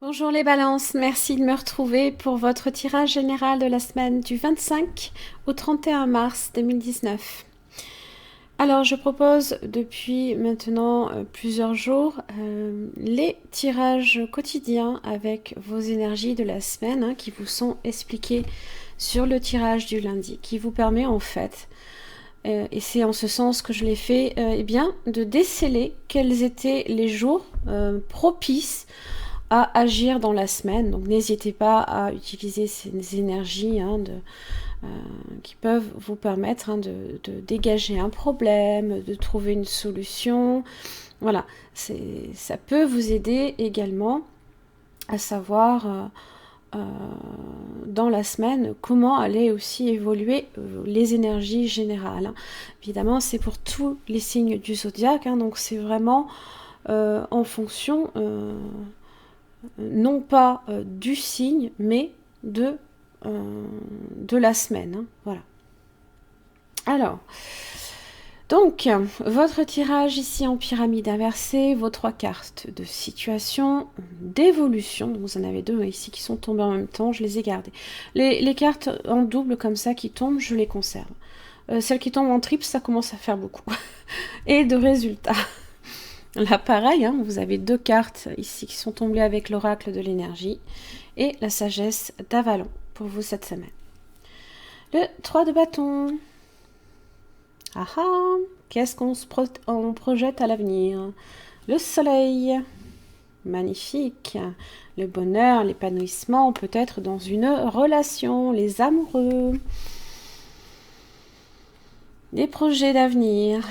Bonjour les balances, merci de me retrouver pour votre tirage général de la semaine du 25 au 31 mars 2019. Alors je propose depuis maintenant plusieurs jours les tirages quotidiens avec vos énergies de la semaine qui vous sont expliquées sur le tirage du lundi, qui vous permet en fait, et c'est en ce sens que je l'ai fait, de déceler quels étaient les jours propices à agir dans la semaine. Donc n'hésitez pas à utiliser ces énergies qui peuvent vous permettre de dégager un problème, de trouver une solution. Voilà, ça peut vous aider également à savoir dans la semaine comment allaient aussi évoluer les énergies générales. Évidemment, c'est pour tous les signes du zodiaque, donc c'est vraiment en fonction non pas du signe, mais de la semaine. Voilà. Alors, donc, votre tirage ici en pyramide inversée, vos 3 cartes de situation, d'évolution, donc vous en avez 2 ici qui sont tombées en même temps, je les ai gardées. Les cartes en double comme ça qui tombent, je les conserve. Celles qui tombent en triple, ça commence à faire beaucoup. Et de résultats. Là, pareil, vous avez 2 cartes ici qui sont tombées avec l'oracle de l'énergie et la sagesse d'Avalon pour vous cette semaine. Le 3 de bâton. Ah ah, qu'est-ce qu'on projette à l'avenir? Le soleil. Magnifique. Le bonheur, l'épanouissement, peut-être dans une relation, les amoureux. Des projets d'avenir.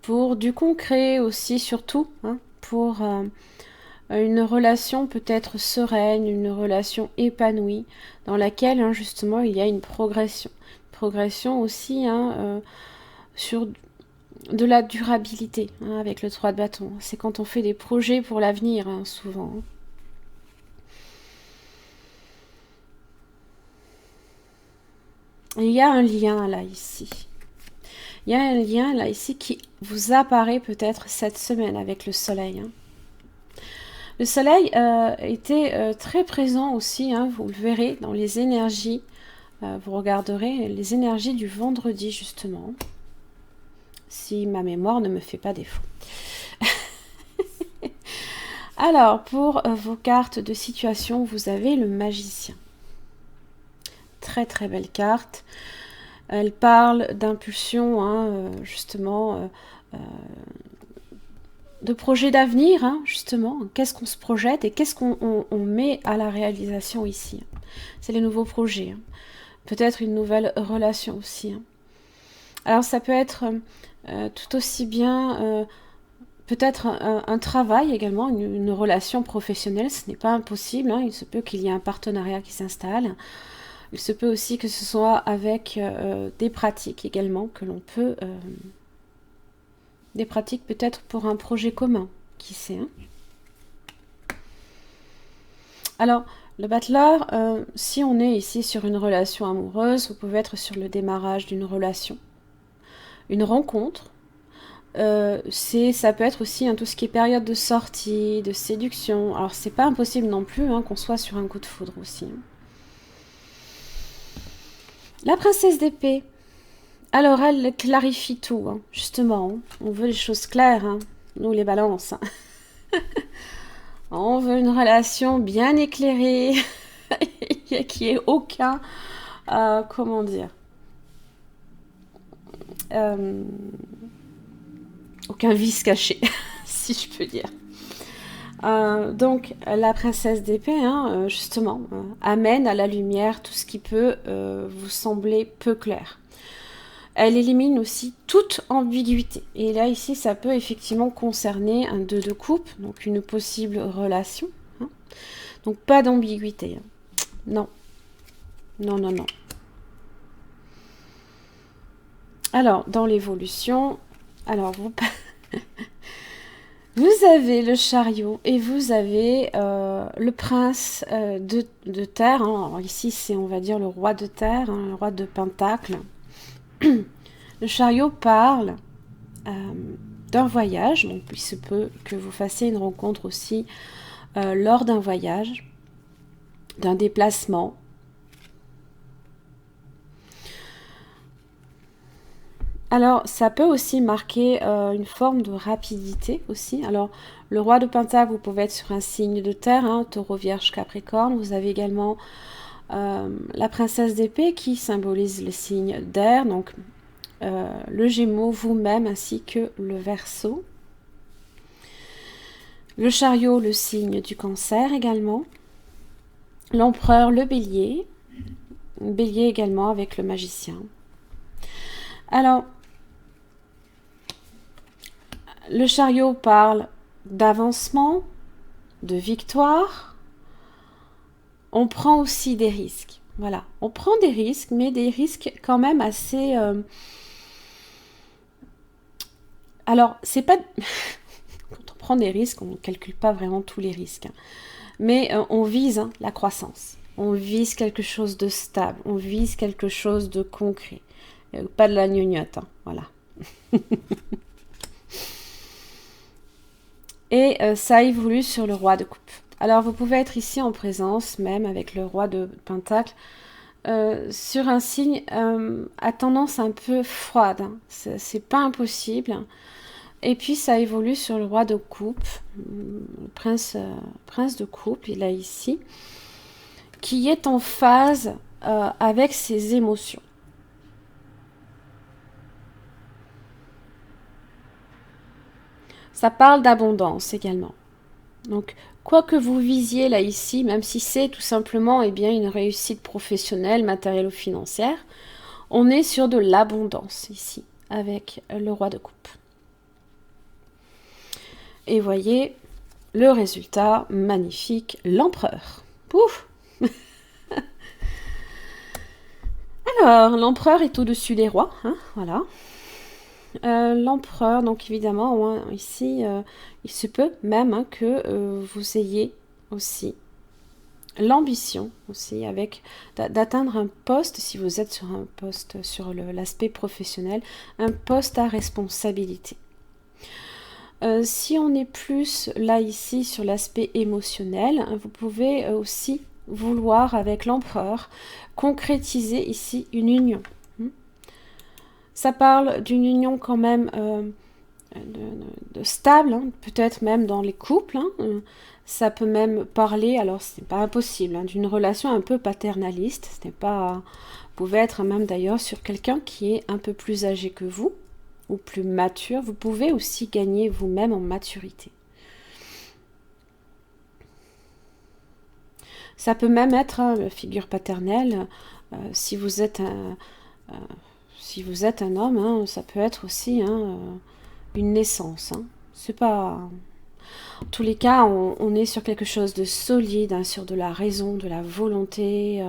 Pour du concret aussi, surtout, pour une relation peut-être sereine, une relation épanouie, dans laquelle justement il y a une progression. Progression aussi sur de la durabilité, avec le 3 de bâton. C'est quand on fait des projets pour l'avenir, souvent. Il y a un lien là, ici. Il y a un lien là, ici, qui vous apparaît peut-être cette semaine avec le soleil. Le soleil était très présent aussi, vous le verrez dans les énergies. Vous regarderez les énergies du vendredi, justement. Si ma mémoire ne me fait pas défaut. Alors, pour vos cartes de situation, vous avez le magicien. Très très belle carte. Elle parle d'impulsion, justement, de projets d'avenir, justement. Qu'est-ce qu'on se projette et qu'est-ce qu'on met à la réalisation ici. C'est les nouveaux projets. Peut-être une nouvelle relation aussi. Alors ça peut être tout aussi bien peut-être un travail également, une relation professionnelle, ce n'est pas impossible, il se peut qu'il y ait un partenariat qui s'installe. Il se peut aussi que ce soit avec des pratiques également, que l'on peut... des pratiques peut-être pour un projet commun, qui sait. Alors, le battleur, si on est ici sur une relation amoureuse, vous pouvez être sur le démarrage d'une relation. Une rencontre, ça peut être aussi tout ce qui est période de sortie, de séduction. Alors, c'est pas impossible non plus qu'on soit sur un coup de foudre aussi. La princesse d'épée. Alors, elle clarifie tout, justement. On veut les choses claires, nous les balances. On veut une relation bien éclairée, qui ait aucun, comment dire, aucun vice caché, si je peux dire. Donc, la princesse d'épée, justement, amène à la lumière tout ce qui peut vous sembler peu clair. Elle élimine aussi toute ambiguïté. Et là, ici, ça peut effectivement concerner un 2 de coupe, donc une possible relation. Donc, pas d'ambiguïté. Non. Non, non, non. Alors, dans l'évolution, vous avez le chariot et vous avez le prince de terre. Alors ici, c'est, on va dire, le roi de terre, le roi de pentacle. Le chariot parle d'un voyage, donc il se peut que vous fassiez une rencontre aussi lors d'un voyage, d'un déplacement. Alors, ça peut aussi marquer une forme de rapidité aussi. Alors, le roi de Pentacle, vous pouvez être sur un signe de terre, hein, taureau, vierge, capricorne. Vous avez également la princesse d'épée qui symbolise le signe d'air, donc le Gémeaux, vous-même, ainsi que le Verseau. Le chariot, le signe du cancer également. L'empereur, le bélier. Bélier également avec le magicien. Alors, le chariot parle d'avancement, de victoire. On prend aussi des risques. Voilà, on prend des risques, mais des risques quand même assez... Alors, c'est pas... Quand on prend des risques, on ne calcule pas vraiment tous les risques. Hein. Mais on vise la croissance. On vise quelque chose de stable. On vise quelque chose de concret. Pas de la gnognotte. Hein. Voilà. Et ça évolue sur le roi de coupe. Alors, vous pouvez être ici en présence, même avec le roi de Pentacle, sur un signe à tendance un peu froide. Hein. C'est pas impossible. Et puis, ça évolue sur le roi de coupe, prince de coupe, il a ici, qui est en phase avec ses émotions. Ça parle d'abondance également. Donc, quoi que vous visiez là ici, même si c'est tout simplement bien, une réussite professionnelle, matérielle ou financière, on est sur de l'abondance ici, avec le roi de coupe. Et voyez le résultat magnifique, l'empereur. Pouf. Alors, l'empereur est au-dessus des rois, hein, voilà. L'empereur, donc évidemment, hein, ici, il se peut même que vous ayez aussi l'ambition aussi avec d'atteindre un poste, si vous êtes sur un poste sur l'aspect professionnel, un poste à responsabilité. Si on est plus là ici sur l'aspect émotionnel, vous pouvez aussi vouloir avec l'empereur concrétiser ici une union. Ça parle d'une union quand même de stable, hein, peut-être même dans les couples. Hein, ça peut même parler, alors ce n'est pas impossible, hein, d'une relation un peu paternaliste. Ce n'est pas, vous pouvez être même d'ailleurs sur quelqu'un qui est un peu plus âgé que vous ou plus mature. Vous pouvez aussi gagner vous-même en maturité. Ça peut même être la figure paternelle. Si vous êtes un homme, hein, ça peut être aussi une naissance. Hein. C'est pas... En tous les cas, on est sur quelque chose de solide, hein, sur de la raison, de la volonté,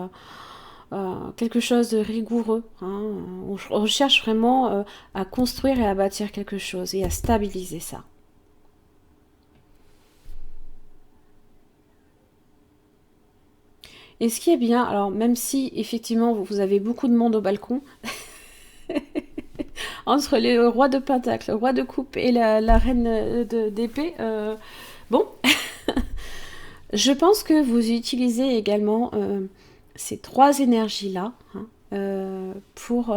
quelque chose de rigoureux. Hein. On recherche vraiment à construire et à bâtir quelque chose et à stabiliser ça. Et ce qui est bien, alors même si effectivement vous avez beaucoup de monde au balcon, entre le roi de Pentacle, le roi de coupe et la reine d'épée, bon, je pense que vous utilisez également ces trois énergies-là hein, pour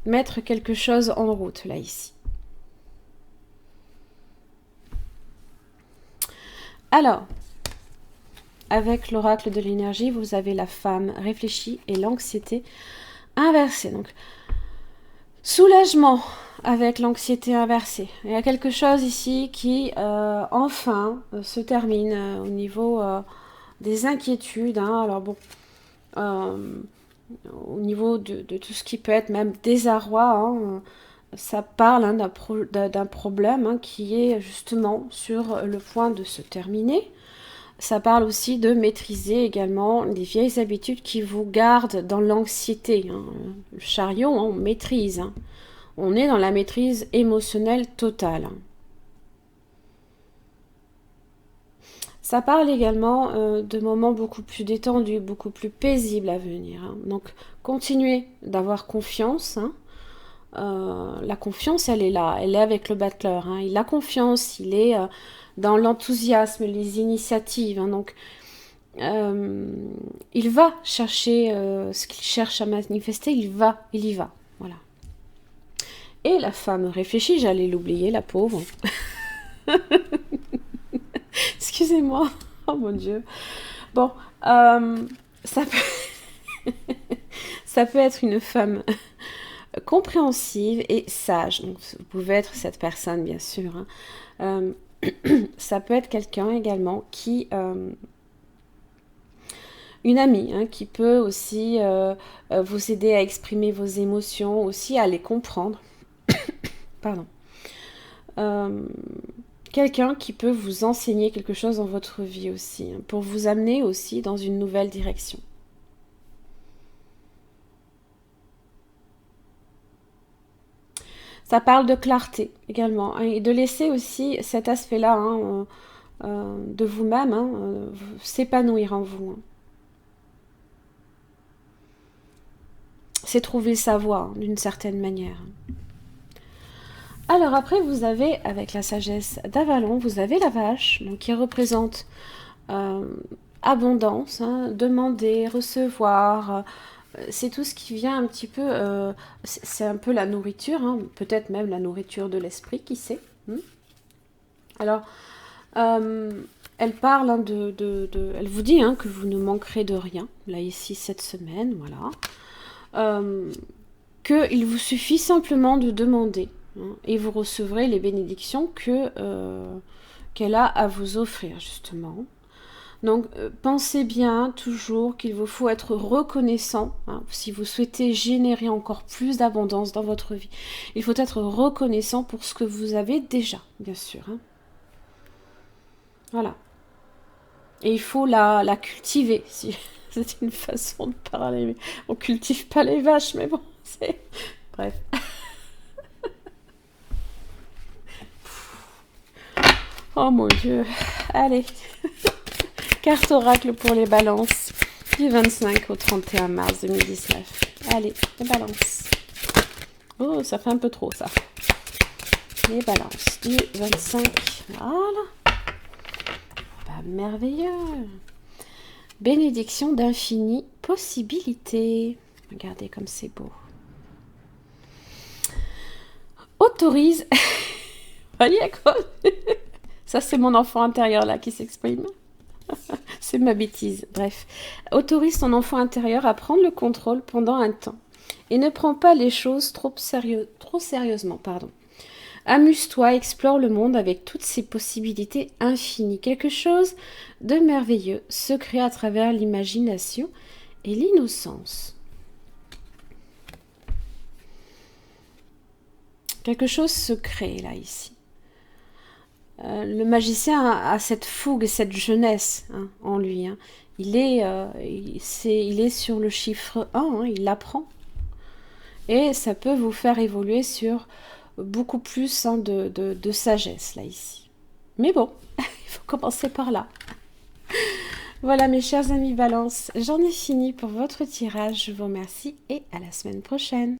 mettre quelque chose en route, là, ici. Alors, avec l'oracle de l'énergie, vous avez la femme réfléchie et l'anxiété inversée. Donc, soulagement avec l'anxiété inversée. Il y a quelque chose ici qui, enfin, se termine au niveau des inquiétudes. Hein. Alors bon, au niveau de tout ce qui peut être même désarroi, hein, ça parle hein, d'un problème hein, qui est justement sur le point de se terminer. Ça parle aussi de maîtriser également les vieilles habitudes qui vous gardent dans l'anxiété. Hein. Le chariot, hein, on maîtrise. Hein. On est dans la maîtrise émotionnelle totale. Hein. Ça parle également de moments beaucoup plus détendus, beaucoup plus paisibles à venir. Hein. Donc, continuez d'avoir confiance. Hein. la confiance, elle est là. Elle est avec le battleur. Hein. Il a confiance, il est dans l'enthousiasme, les initiatives. Hein. Donc, il va chercher ce qu'il cherche à manifester. Il y va. Voilà. Et la femme réfléchit, j'allais l'oublier, la pauvre. Excusez-moi. Oh mon Dieu. Bon, ça peut... ça peut être une femme compréhensive et sage. Donc, vous pouvez être cette personne, bien sûr. Hein. Ça peut être quelqu'un également qui... une amie hein, qui peut aussi vous aider à exprimer vos émotions, aussi à les comprendre. Pardon. Quelqu'un qui peut vous enseigner quelque chose dans votre vie aussi, hein, pour vous amener aussi dans une nouvelle direction. Ça parle de clarté également, hein, et de laisser aussi cet aspect-là hein, de vous-même hein, s'épanouir en vous. Hein. C'est trouver sa voie, hein, d'une certaine manière. Alors après, vous avez, avec la sagesse d'Avalon, vous avez la vache, donc, qui représente abondance, hein, demander, recevoir. C'est tout ce qui vient un petit peu... c'est un peu la nourriture, hein, peut-être même la nourriture de l'esprit, qui sait. Alors, elle parle hein, elle vous dit hein, que vous ne manquerez de rien, là ici, cette semaine, voilà. Qu'il vous suffit simplement de demander. Et vous recevrez les bénédictions qu'elle a à vous offrir, justement. Donc, pensez bien toujours qu'il vous faut être reconnaissant. Hein, si vous souhaitez générer encore plus d'abondance dans votre vie, il faut être reconnaissant pour ce que vous avez déjà, bien sûr. Hein. Voilà. Et il faut la cultiver. Si c'est une façon de parler. Mais on cultive pas les vaches, mais bon, c'est... Bref. Oh mon Dieu. Allez. Carte oracle pour les balances du 25 au 31 mars 2019. Allez, les balances. Oh, ça fait un peu trop ça. Les balances du 25. Voilà. Bah, merveilleux. Bénédiction d'infinies possibilités. Regardez comme c'est beau. Autorise. Voyez quoi? Ça, c'est mon enfant intérieur là qui s'exprime. C'est ma bêtise. Bref. Autorise ton enfant intérieur à prendre le contrôle pendant un temps. Et ne prends pas les choses trop sérieusement. Amuse-toi, explore le monde avec toutes ses possibilités infinies. Quelque chose de merveilleux se crée à travers l'imagination et l'innocence. Quelque chose se crée là, ici. Le magicien a cette fougue, cette jeunesse hein, en lui. Hein. Il est sur le chiffre 1, hein, il l'apprend. Et ça peut vous faire évoluer sur beaucoup plus hein, de sagesse, là, ici. Mais bon, il faut commencer par là. Voilà, mes chers amis Balance, j'en ai fini pour votre tirage. Je vous remercie et à la semaine prochaine.